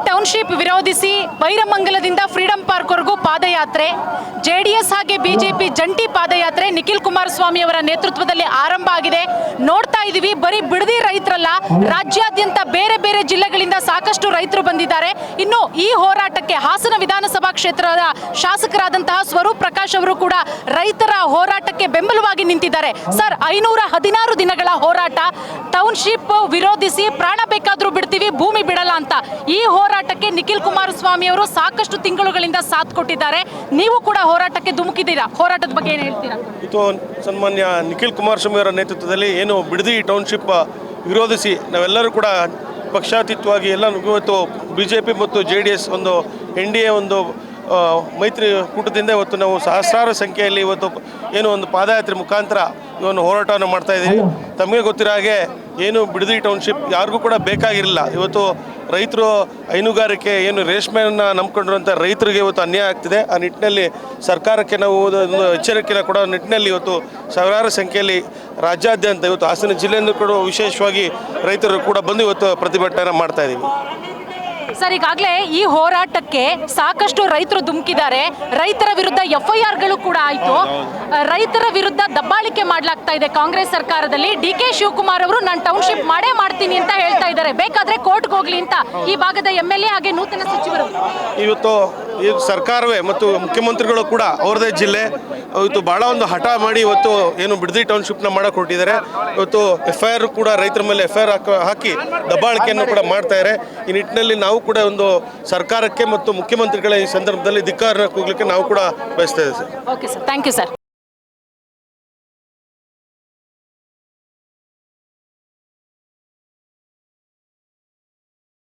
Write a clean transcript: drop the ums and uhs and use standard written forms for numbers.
Township ವಿರೋಧಿಸಿ ಬೈರಮಂಗಲದಿಂದ freedom park ವರೆಗೂ ಪಾದಯಾತ್ರೆ, ಜೆಡಿಎಸ್ ಹಾಗೆ ಬಿಜೆಪಿ ಜಂಟಿ ಪಾದಯಾತ್ರೆ ನಿಖಿಲ್ ಕುಮಾರಸ್ವಾಮಿ ಅವರ ನೇತೃತ್ವದಲ್ಲಿ ಆರಂಭ ಆಗಿದೆ. ನೋಡ್ತಾ ಇದೀವಿ, ಬರೀ ಬಿಡದಿ ರೈತರಲ್ಲ, ರಾಜ್ಯಾದ್ಯಂತ ಬೇರೆ ಬೇರೆ ಜಿಲ್ಲೆಗಳಿಂದ ಸಾಕಷ್ಟು ರೈತರು ಬಂದಿದ್ದಾರೆ. ಇನ್ನು ಈ ಹೋರಾಟಕ್ಕೆ ಹಾಸನ ವಿಧಾನಸಭಾ ಕ್ಷೇತ್ರದ ಶಾಸಕರಾದಂತಹ ಸ್ವರೂಪ್ ಪ್ರಕಾಶ್ ಅವರು ಕೂಡ ರೈತರ ಹೋರಾಟಕ್ಕೆ ಬೆಂಬಲವಾಗಿ ನಿಂತಿದ್ದಾರೆ. ಸರ್, 516 ದಿನಗಳ ಹೋರಾಟ, ಟೌನ್ಶಿಪ್ ವಿರೋಧಿಸಿ ಪ್ರಾಣ ಬೇಕಾದ್ರೂ ಬಿಡ್ತೀವಿ, ಭೂಮಿ ಬಿಡಲ್ಲ ಅಂತ ಈ ಹೋರಾಟಕ್ಕೆ ನಿಖಿಲ್ ಕುಮಾರಸ್ವಾಮಿ ಅವರು ಸಾಕಷ್ಟು ತಿಂಗಳುಗಳಿಂದ ಸಾಥ್ ಕೊಟ್ಟಿದ್ದಾರೆ. ನೀವು ಕೂಡ ಹೋರಾಟಕ್ಕೆ ಧುಮುಕಿದ್ದೀರಾ. ಹೋರಾಟದ ಬಗ್ಗೆ ಏನು ಹೇಳ್ತೀರಾ? ಇದು ಸನ್ಮಾನ್ಯ ನಿಖಿಲ್ ಕುಮಾರಸ್ವಾಮಿ ಅವರ ನೇತೃತ್ವದಲ್ಲಿ ಏನು ಬಿಡದಿ ಟೌನ್ಶಿಪ್ ವಿರೋಧಿಸಿ ನಾವೆಲ್ಲರೂ ಕೂಡ ಪಕ್ಷಾತೀತವಾಗಿ ಎಲ್ಲ ಇವತ್ತು BJP ಮತ್ತು JDS ಒಂದು NDA ಒಂದು ಮೈತ್ರಿ ಕೂಟದಿಂದ ಇವತ್ತು ನಾವು ಸಹಸ್ರಾರು ಸಂಖ್ಯೆಯಲ್ಲಿ ಇವತ್ತು ಏನು ಒಂದು ಪಾದಯಾತ್ರೆ ಮುಖಾಂತರ ಇವನು ಹೋರಾಟವನ್ನು ಮಾಡ್ತಾ ಇದ್ದೀವಿ. ತಮಗೆ ಗೊತ್ತಿರೋ ಹಾಗೆ ಏನು ಬಿಡದಿ ಟೌನ್ಶಿಪ್ ಯಾರಿಗೂ ಕೂಡ ಬೇಕಾಗಿರಲಿಲ್ಲ. ಇವತ್ತು ರೈತರು ಹೈನುಗಾರಿಕೆ ಏನು ರೇಷ್ಮೆಯನ್ನು ನಂಬ್ಕೊಂಡಿರುವಂಥ ರೈತರಿಗೆ ಇವತ್ತು ಅನ್ಯಾಯ ಆಗ್ತಿದೆ. ಆ ನಿಟ್ಟಿನಲ್ಲಿ ಸರ್ಕಾರಕ್ಕೆ ನಾವು ಒಂದು ಎಚ್ಚರಿಕೆಯನ್ನು ಕೊಡೋ ನಿಟ್ಟಿನಲ್ಲಿ ಇವತ್ತು ಸಾವಿರಾರು ಸಂಖ್ಯೆಯಲ್ಲಿ ರಾಜ್ಯಾದ್ಯಂತ ಇವತ್ತು ಹಾಸನ ಜಿಲ್ಲೆಯಿಂದ ಕೂಡ ವಿಶೇಷವಾಗಿ ರೈತರು ಕೂಡ ಬಂದು ಇವತ್ತು ಪ್ರತಿಭಟನೆ ಮಾಡ್ತಾ ಇದ್ದೀವಿ. ಸರ್, ಈಗಾಗಲೇ ಈ ಹೋರಾಟಕ್ಕೆ ಸಾಕಷ್ಟು ರೈತರು ಧುಮುಕಿದ್ದಾರೆ. ರೈತರ ವಿರುದ್ಧ FIRಗಳು ಕೂಡ ಆಯಿತು. ರೈತರ ವಿರುದ್ಧ ದಬ್ಬಾಳಿಕೆ ಮಾಡಲಾಗ್ತಾ ಇದೆ ಕಾಂಗ್ರೆಸ್ ಸರ್ಕಾರದಲ್ಲಿ. DK ಶಿವಕುಮಾರ್ ಅವರು ನಾನು ಟೌನ್ಶಿಪ್ ಮಾಡೇ ಮಾಡ್ತೀನಿ ಅಂತ ಹೇಳ್ತಾ ಇದ್ದಾರೆ. ಬೇಕಾದ್ರೆ ಕೋರ್ಟ್ಗೆ ಹೋಗ್ಲಿ ಅಂತ ಈ ಭಾಗದ MLA ಹಾಗೆ ನೂತನ ಸಚಿವರು ಇವತ್ತು ಈ ಸರ್ಕಾರವೇ ಮತ್ತು ಮುಖ್ಯಮಂತ್ರಿಗಳು ಕೂಡ ಅವ್ರದೇ ಜಿಲ್ಲೆ ಇವತ್ತು ಭಾಳ ಒಂದು ಹಠ ಮಾಡಿ ಇವತ್ತು ಏನು ಬಿಡದಿ ಟೌನ್ಶಿಪ್ನ ಮಾಡಕ್ಕೆ ಹೊರಟಿದ್ದಾರೆ. ಇವತ್ತು FIR ಕೂಡ ರೈತರ ಮೇಲೆ FIR ಹಾಕಿ ದಬ್ಬಾಳಿಕೆಯನ್ನು ಕೂಡ ಮಾಡ್ತಾರೆ. ಈ ನಿಟ್ಟಿನಲ್ಲಿ ನಾವು ಕೂಡ ಒಂದು ಸರ್ಕಾರಕ್ಕೆ ಮತ್ತು ಮುಖ್ಯಮಂತ್ರಿಗಳ ಈ ಸಂದರ್ಭದಲ್ಲಿ ಧಿಕ್ಕಾರ ಕೂಗಲಿಕ್ಕೆ ನಾವು ಕೂಡ ಬಯಸ್ತಾ ಇದ್ದೀವಿ sir. Okay sir, thank you sir.